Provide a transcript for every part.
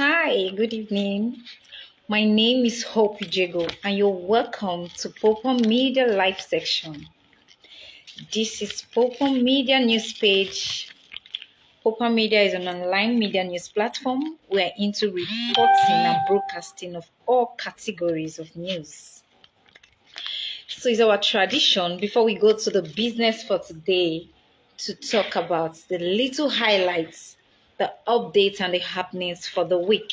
Hi, good evening. My name is Hope Jago, and you're welcome to Popo Media Live section. This is Popo Media News Page. Popo Media is an online media news platform. We're into reporting and broadcasting of all categories of news. So it's our tradition before we go to the business for today to talk about the little highlights, the updates, and the happenings for the week.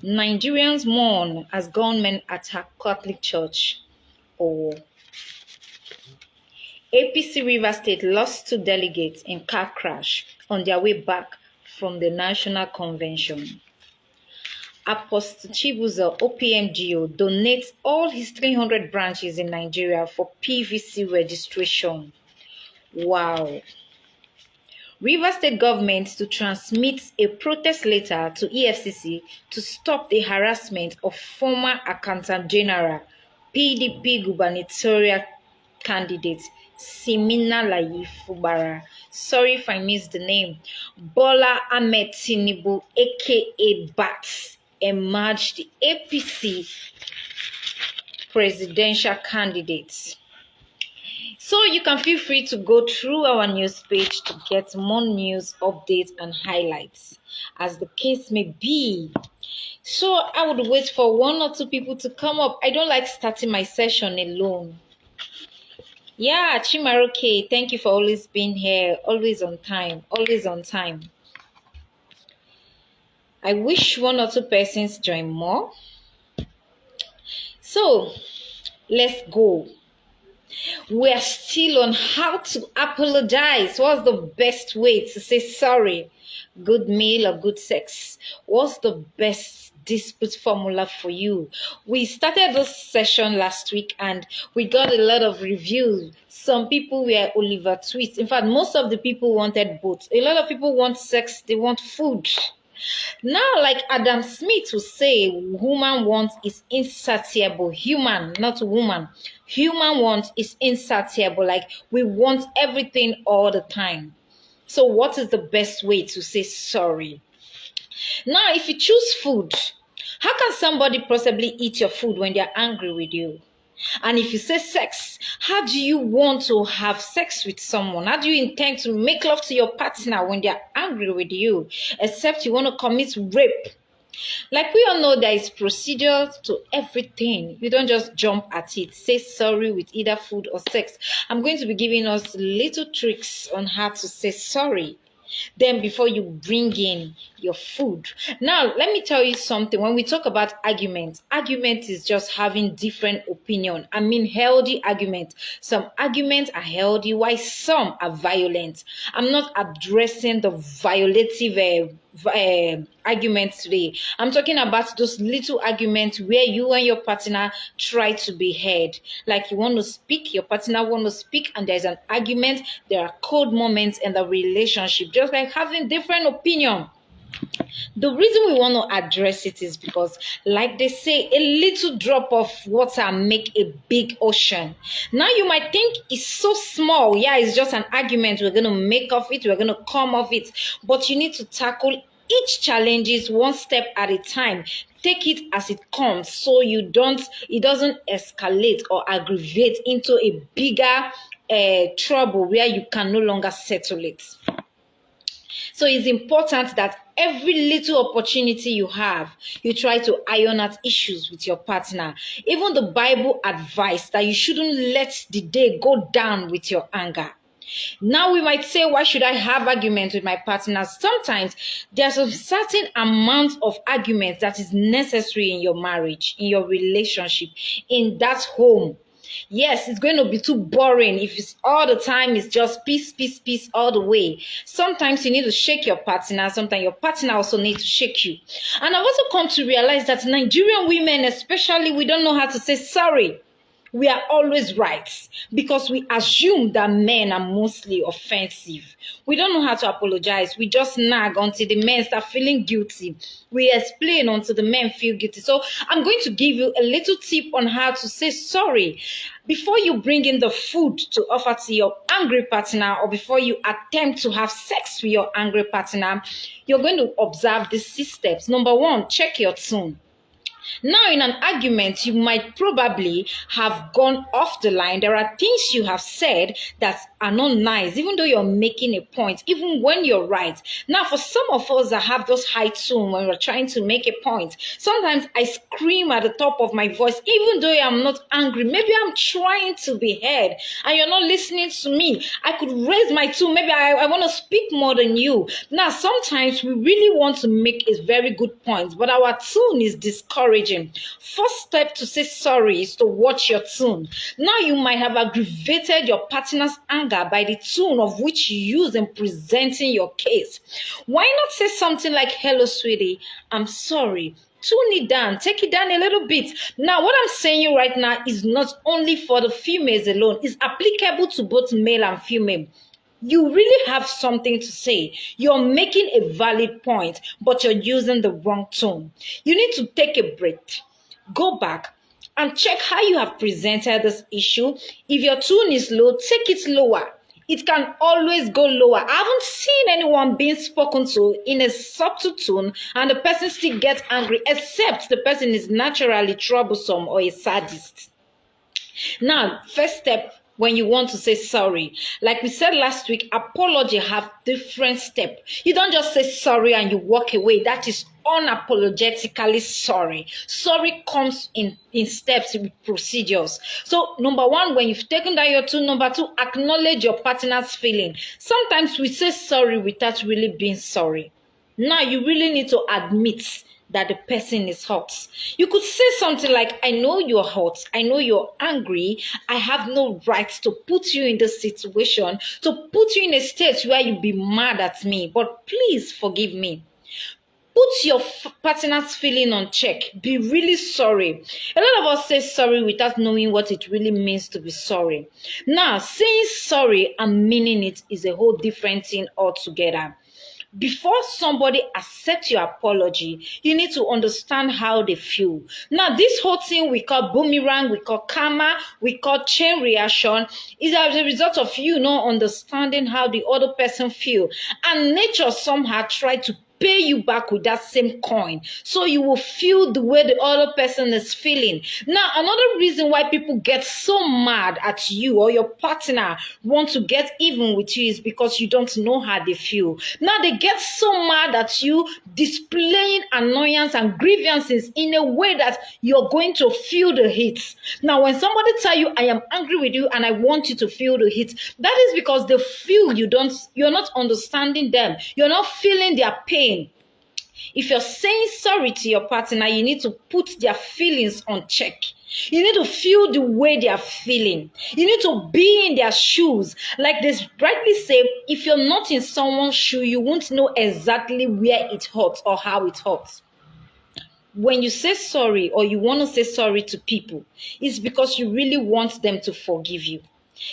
Nigerians mourn as gunmen attack Catholic Church. Or APC Rivers State lost 2 delegates in car crash on their way back from the National Convention. Apostle Chibuzo OPMGO donates all his 300 branches in Nigeria for PVC registration. Wow. Rivers State government to transmit a protest letter to EFCC to stop the harassment of former Accountant General PDP gubernatorial candidate Siminalayi Fubara. Sorry if I missed the name. Bola Ahmed Tinubu, aka Bats, emerged the APC presidential candidate. So you can feel free to go through our news page to get more news, updates, and highlights, as the case may be. So I would wait for 1 or 2 people to come up. I don't like starting my session alone. Yeah, Chimaroke, thank you for always being here, always on time, always on time. I wish 1 or 2 persons join more. So let's go. We're still on how to apologize. What's the best way to say sorry? Good meal or good sex? What's the best dispute formula for you? We started this session last week and we got a lot of reviews. Some people were Oliver Twist. In fact, most of the people wanted both. A lot of people want sex, they want food. Now, like Adam Smith will say, woman want is insatiable. Human, not woman. Human want is insatiable. Like we want everything all the time. So what is the best way to say sorry? Now, if you choose food, how can somebody possibly eat your food when they're angry with you? And if you say sex, how do you want to have sex with someone? How do you intend to make love to your partner when they're angry with you? Except you want to commit rape. Like we all know, there is procedure to everything. You don't just jump at it. Say sorry with either food or sex. I'm going to be giving us little tricks on how to say sorry. Then before you bring in your food. Now, let me tell you something. When we talk about argument is just having different opinion. I mean, healthy argument. Some arguments are healthy, while some are violent. I'm not addressing the violative arguments today. I'm talking about those little arguments where you and your partner try to be heard. Like you want to speak, your partner want to speak, and there's an argument. There are cold moments in the relationship, just like having different opinion. The reason we want to address it is because, like they say, a little drop of water make a big ocean. Now you might think it's so small. Yeah, it's just an argument. We're going to make of it. We're going to come of it. But you need to tackle each challenges one step at a time. Take it as it comes so it doesn't escalate or aggravate into a bigger trouble where you can no longer settle it. So it's important that every little opportunity you have, you try to iron out issues with your partner. Even the Bible advice that you shouldn't let the day go down with your anger. Now we might say, why should I have arguments with my partner? Sometimes there's a certain amount of arguments that is necessary in your marriage, in your relationship, in that home. Yes, it's going to be too boring if it's all the time, it's just peace, peace, peace all the way. Sometimes you need to shake your partner. Sometimes your partner also needs to shake you. And I've also come to realize that Nigerian women, especially, we don't know how to say sorry. We are always right because we assume that men are mostly offensive. We don't know how to apologize. We just nag until the men start feeling guilty. We explain until the men feel guilty. So I'm going to give you a little tip on how to say sorry. Before you bring in the food to offer to your angry partner, or before you attempt to have sex with your angry partner, you're going to observe these 6 steps. Number 1, check your tone. Now, in an argument, you might probably have gone off the line. There are things you have said that are not nice, even though you're making a point, even when you're right. Now, for some of us that have those high tone when we're trying to make a point, sometimes I scream at the top of my voice, even though I'm not angry. Maybe I'm trying to be heard and you're not listening to me. I could raise my tone. Maybe I want to speak more than you. Now, sometimes we really want to make a very good point, but our tone is discouraging. First step to say sorry is to watch your tone. Now, you might have aggravated your partner's anger by the tone of which you use in presenting your case. Why not say something like, "Hello, sweetie, I'm sorry." Tune it down, take it down a little bit. Now, what I'm saying right now is not only for the females alone, it's applicable to both male and female. You really have something to say. You're making a valid point, but you're using the wrong tone. You need to take a break, go back, and check how you have presented this issue. If your tone is low, take it lower. It can always go lower. I haven't seen anyone being spoken to in a subtle tone and the person still gets angry, except the person is naturally troublesome or a sadist. Now, first step, when you want to say sorry, like we said last week, apology have different steps. You don't just say sorry and you walk away. That is unapologetically sorry. Sorry comes in steps, with procedures. So number 1, when you've taken down your tone. Number 2, acknowledge your partner's feeling. Sometimes we say sorry without really being sorry. Now you really need to admit that the person is hurt. You could say something like, "I know you're hurt. I know you're angry. I have no right to put you in this situation, to put you in a state where you be mad at me, but please forgive me." Put your partner's feeling on check. Be really sorry. A lot of us say sorry without knowing what it really means to be sorry. Now, saying sorry and meaning it is a whole different thing altogether. Before somebody accepts your apology, you need to understand how they feel. Now, this whole thing we call boomerang, we call karma, we call chain reaction, is as a result of you not understanding how the other person feels. And nature somehow tried to pay you back with that same coin, so you will feel the way the other person is feeling. Now, another reason why people get so mad at you or your partner want to get even with you is because you don't know how they feel. Now, they get so mad at you, displaying annoyance and grievances in a way that you're going to feel the heat. Now, when somebody tell you, "I am angry with you and I want you to feel the heat," that is because they feel you're not understanding them. You're not feeling their pain. If you're saying sorry to your partner, you need to put their feelings on check. You need to feel the way they are feeling. You need to be in their shoes. Like they rightly say, if you're not in someone's shoe, you won't know exactly where it hurts or how it hurts. When you say sorry or you want to say sorry to people, it's because you really want them to forgive you.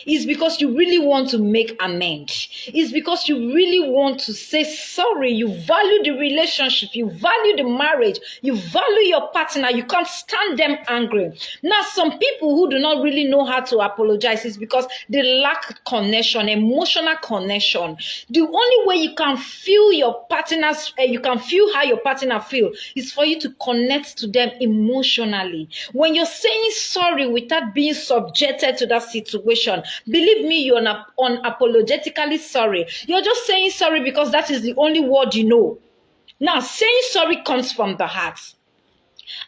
It's because you really want to make amends. It's because you really want to say sorry. You value the relationship. You value the marriage. You value your partner. You can't stand them angry. Now, some people who do not really know how to apologize is because they lack connection, emotional connection. The only way you can feel your partner's, you can feel how your partner feels is for you to connect to them emotionally. When you're saying sorry without being subjected to that situation, believe me, you're not unapologetically sorry. You're just saying sorry because that is the only word you know. Now, saying sorry comes from the heart.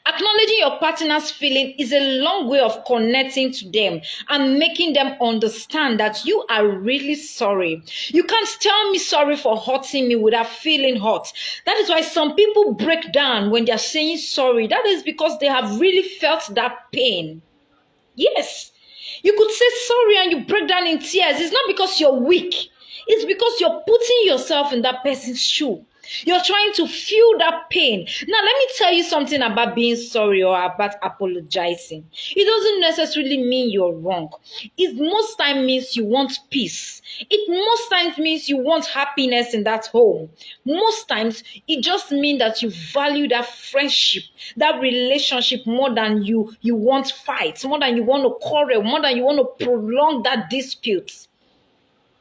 Acknowledging your partner's feeling is a long way of connecting to them and making them understand that you are really sorry. You can't tell me sorry for hurting me without feeling hurt. That is why some people break down when they're saying sorry. That is because they have really felt that pain. Yes. You could say sorry and you break down in tears. It's not because you're weak. It's because you're putting yourself in that person's shoe. You're trying to feel that pain. Now, let me tell you something about being sorry or about apologizing. It doesn't necessarily mean you're wrong. It most times means you want peace. It most times means you want happiness in that home. Most times, it just means that you value that friendship, that relationship more than you want fights, more than you want to quarrel, more than you want to prolong that dispute.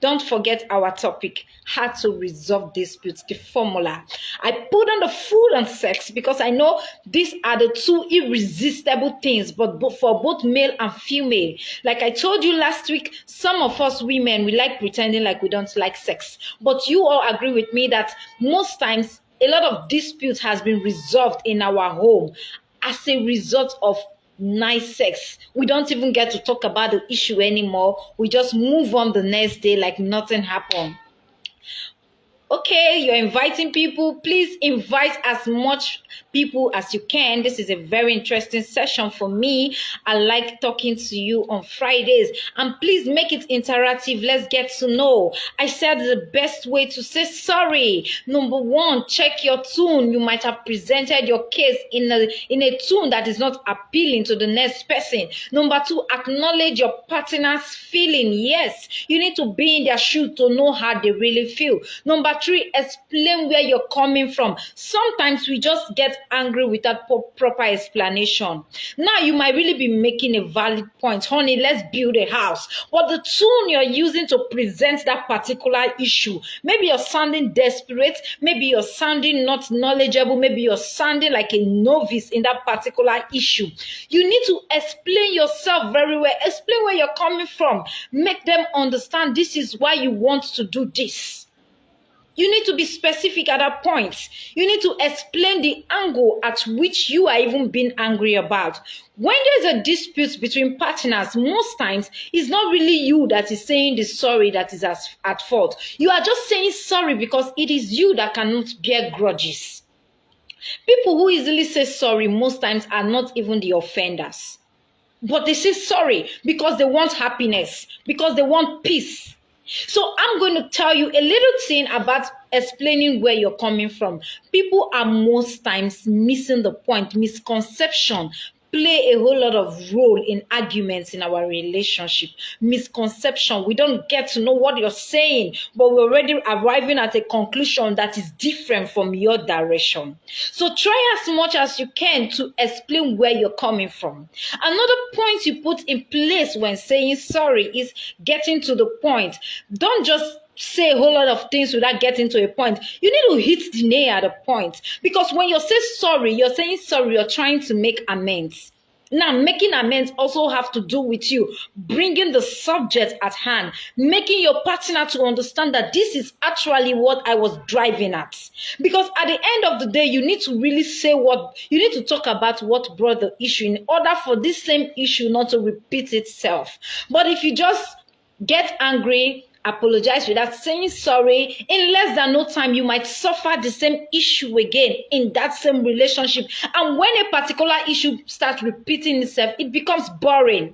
Don't forget our topic, how to resolve disputes, the formula. I put on the food and sex because I know these are the two irresistible things, but for both male and female. Like I told you last week, some of us women, we like pretending like we don't like sex. But you all agree with me that most times, a lot of disputes has been resolved in our home as a result of nice sex. We don't even get to talk about the issue anymore. We just move on the next day like nothing happened. Okay, you're inviting people. Please invite as much people as you can. This is a very interesting session for me. I like talking to you on Fridays. And please make it interactive. Let's get to know. I said the best way to say sorry. Number one, check your tune. You might have presented your case in a tune that is not appealing to the next person. Number two, acknowledge your partner's feeling. Yes, you need to be in their shoes to know how they really feel. Number three, explain where you're coming from. Sometimes we just get angry without proper explanation. Now, you might really be making a valid point. Honey, let's build a house. But the tune you're using to present that particular issue, maybe you're sounding desperate, maybe you're sounding not knowledgeable, maybe you're sounding like a novice in that particular issue. You need to explain yourself very well. Explain where you're coming from. Make them understand this is why you want to do this. You need to be specific at that point. You need to explain the angle at which you are even being angry about. When there's a dispute between partners, most times it's not really you that is saying the sorry that is at fault. You are just saying sorry because it is you that cannot bear grudges. People who easily say sorry most times are not even the offenders. But they say sorry because they want happiness, because they want peace. So I'm going to tell you a little thing about explaining where you're coming from. People are most times missing the point. Misconception play a whole lot of role in arguments in our relationship. Misconception. We don't get to know what you're saying, but we're already arriving at a conclusion that is different from your direction. So try as much as you can to explain where you're coming from. Another point you put in place when saying sorry is getting to the point. Don't just say a whole lot of things without getting to a point. You need to hit the nail at a point. Because when you say sorry, you're saying sorry, you're trying to make amends. Now, making amends also have to do with you bringing the subject at hand, making your partner to understand that this is actually what I was driving at. Because at the end of the day, you need to really say you need to talk about what brought the issue in order for this same issue not to repeat itself. But if you just get angry, apologize without saying sorry, in less than no time, you might suffer the same issue again in that same relationship. And when a particular issue starts repeating itself, it becomes boring.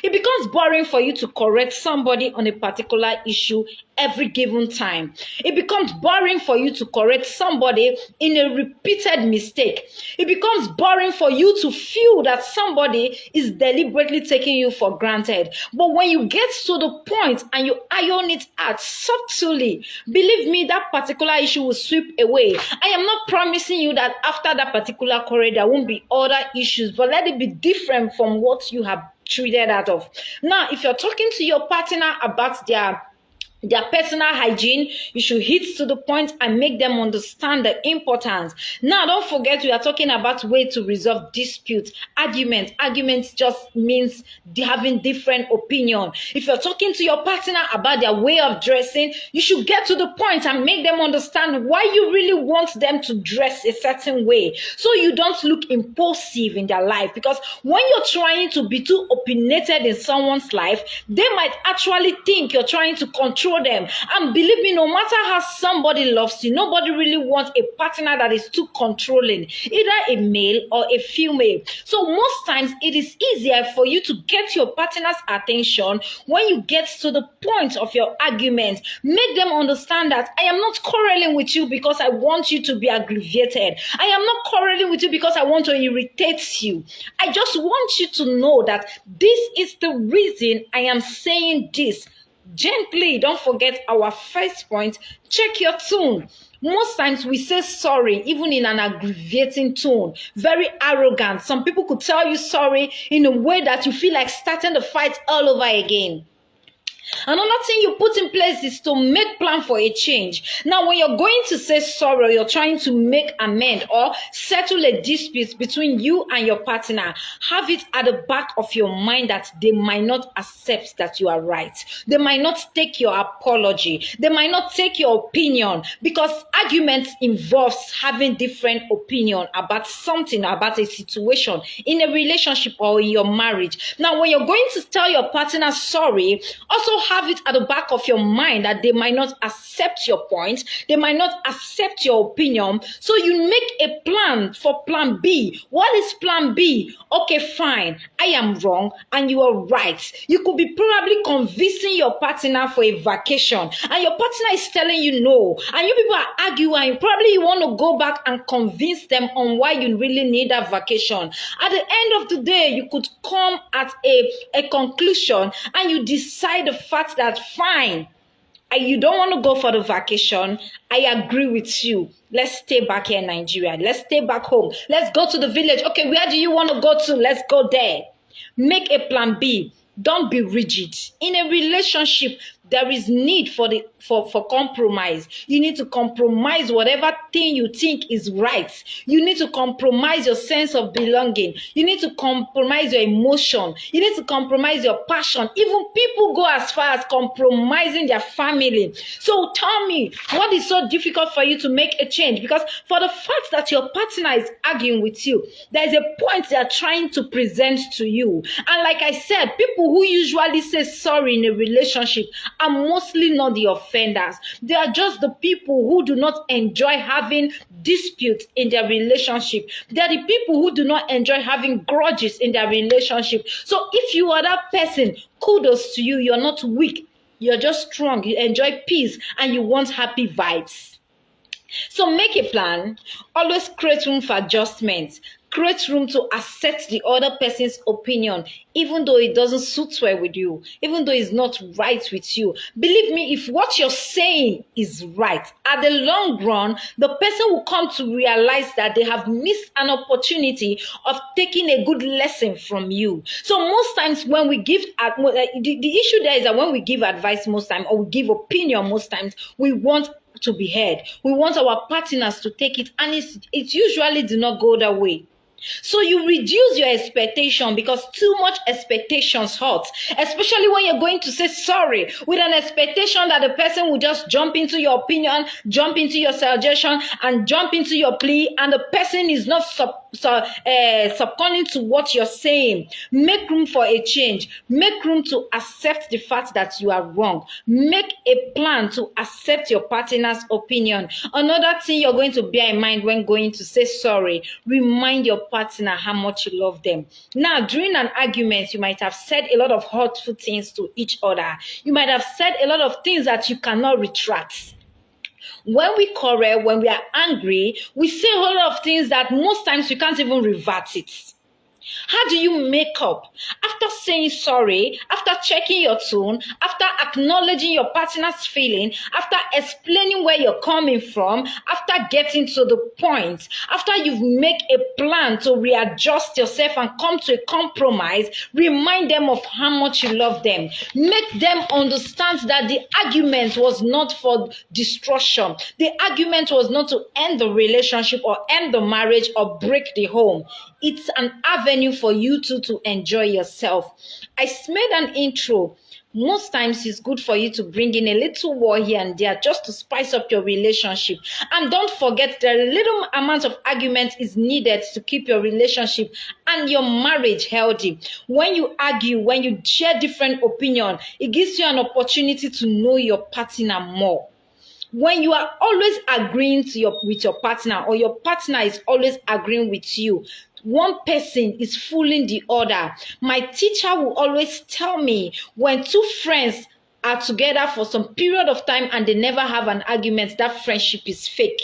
It becomes boring for you to correct somebody on a particular issue every given time. It becomes boring for you to correct somebody in a repeated mistake. It becomes boring for you to feel that somebody is deliberately taking you for granted. But when you get to the point and you iron it out subtly, believe me, that particular issue will sweep away. I am not promising you that after that particular quarrel, there won't be other issues, but let it be different from what you have treated out of. Now, if you're talking to your partner about their personal hygiene, you should hit to the point and make them understand the importance. Now, don't forget, we are talking about way to resolve disputes, arguments. Arguments just means having different opinion. If you're talking to your partner about their way of dressing, you should get to the point and make them understand why you really want them to dress a certain way, so you don't look impulsive in their life. Because when you're trying to be too opinionated in someone's life, they might actually think you're trying to control control them. And believe me, no matter how somebody loves you, nobody really wants a partner that is too controlling, either a male or a female. So most times it is easier for you to get your partner's attention when you get to the point of your argument. Make them understand that I am not quarreling with you because I want you to be aggravated. I am not quarreling with you because I want to irritate you. I just want you to know that this is the reason I am saying this. Gently, don't forget our first point, check your tone. Most times we say sorry, even in an aggravating tone, very arrogant. Some people could tell you sorry in a way that you feel like starting the fight all over again. Another thing you put in place is to make plan for a change. Now, when you're going to say sorry, or you're trying to make amend or settle a dispute between you and your partner, have it at the back of your mind that they might not accept that you are right. They might not take your apology. They might not take your opinion, because argument involves having different opinion about something, about a situation in a relationship or in your marriage. Now, when you're going to tell your partner sorry, also have it at the back of your mind that they might not accept your point, they might not accept your opinion. So you make a plan for plan B. What is plan B? Okay, fine, I am wrong and you are right. You could be probably convincing your partner for a vacation, and your partner is telling you no, and you people are arguing, and probably you want to go back and convince them on why you really need that vacation. At the end of the day, you could come at a conclusion, and you decide the fact that fine, you don't want to go for the vacation. I agree with you. Let's stay back here in Nigeria. Let's stay back home. Let's go to the village. Okay, where do you want to go to? Let's go there. Make a plan B. Don't be rigid. In a relationship, there is need for compromise. You need to compromise whatever thing you think is right. You need to compromise your sense of belonging. You need to compromise your emotion. You need to compromise your passion. Even people go as far as compromising their family. So tell me, what is so difficult for you to make a change? Because for the fact that your partner is arguing with you, there is a point they are trying to present to you. And like I said, people who usually say sorry in a relationship are mostly not the offenders. They are just the people who do not enjoy having disputes in their relationship. They are the people who do not enjoy having grudges in their relationship. So if you are that person, kudos to you. You're not weak. You're just strong. You enjoy peace and you want happy vibes. So make a plan. Always create room for adjustments. Create room to accept the other person's opinion, even though it doesn't suit well with you, even though it's not right with you. Believe me, if what you're saying is right, at the long run, the person will come to realize that they have missed an opportunity of taking a good lesson from you. So most times when we give, the issue there is that when we give advice most times, or we give opinion most times, we want to be heard. We want our partners to take it, and it usually do not go that way. So you reduce your expectation, because too much expectations hurt, especially when you're going to say sorry with an expectation that the person will just jump into your opinion, jump into your suggestion, and jump into your plea, and the person is not succumbing to what you're saying. Make room for a change. Make room to accept the fact that you are wrong. Make a plan to accept your partner's opinion. Another thing you're going to bear in mind when going to say sorry, remind your partner how much you love them. Now, during an argument, you might have said a lot of hurtful things to each other. You might have said a lot of things that you cannot retract. When we quarrel, when we are angry, we say a whole lot of things that most times we can't even revert it. How do you make up? After saying sorry, after checking your tone, after acknowledging your partner's feeling, after explaining where you're coming from, after getting to the point, after you've made a plan to readjust yourself and come to a compromise, remind them of how much you love them. Make them understand that the argument was not for destruction. The argument was not to end the relationship or end the marriage or break the home. It's an avenue for you two to enjoy yourself. I made an intro Most times it's good for you to bring in a little war here and there just to spice up your relationship. And don't forget that a little amount of argument is needed to keep your relationship and your marriage healthy. When you argue, when you share different opinion, it gives you an opportunity to know your partner more. When you are always agreeing with your partner, or your partner is always agreeing with you, one person is fooling the other. My teacher will always tell me, when two friends are together for some period of time and they never have an argument, that friendship is fake.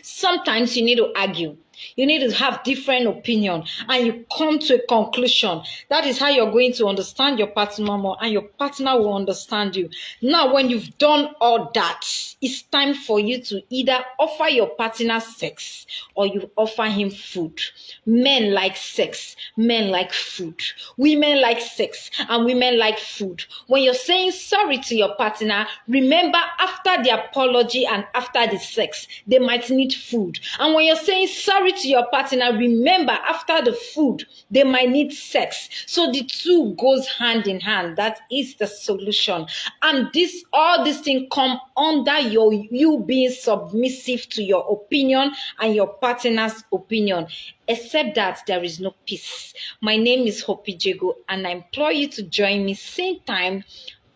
Sometimes you need to argue. You need to have different opinion and you come to a conclusion. That is how you're going to understand your partner more, and your partner will understand you. Now, when you've done all that, it's time for you to either offer your partner sex or you offer him food. Men like sex, men like food. Women like sex and women like food. When you're saying sorry to your partner, remember, after the apology and after the sex, they might need food. And when you're saying sorry to your partner, remember, after the food, they might need sex. So the two goes hand in hand. That is the solution. And all these things come under you being submissive to your opinion and your partner's opinion. Except that there is no peace. My name is Hopi Jego, and I implore you to join me same time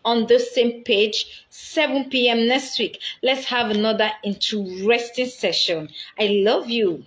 on the same page, 7 p.m. next week. Let's have another interesting session. I love you.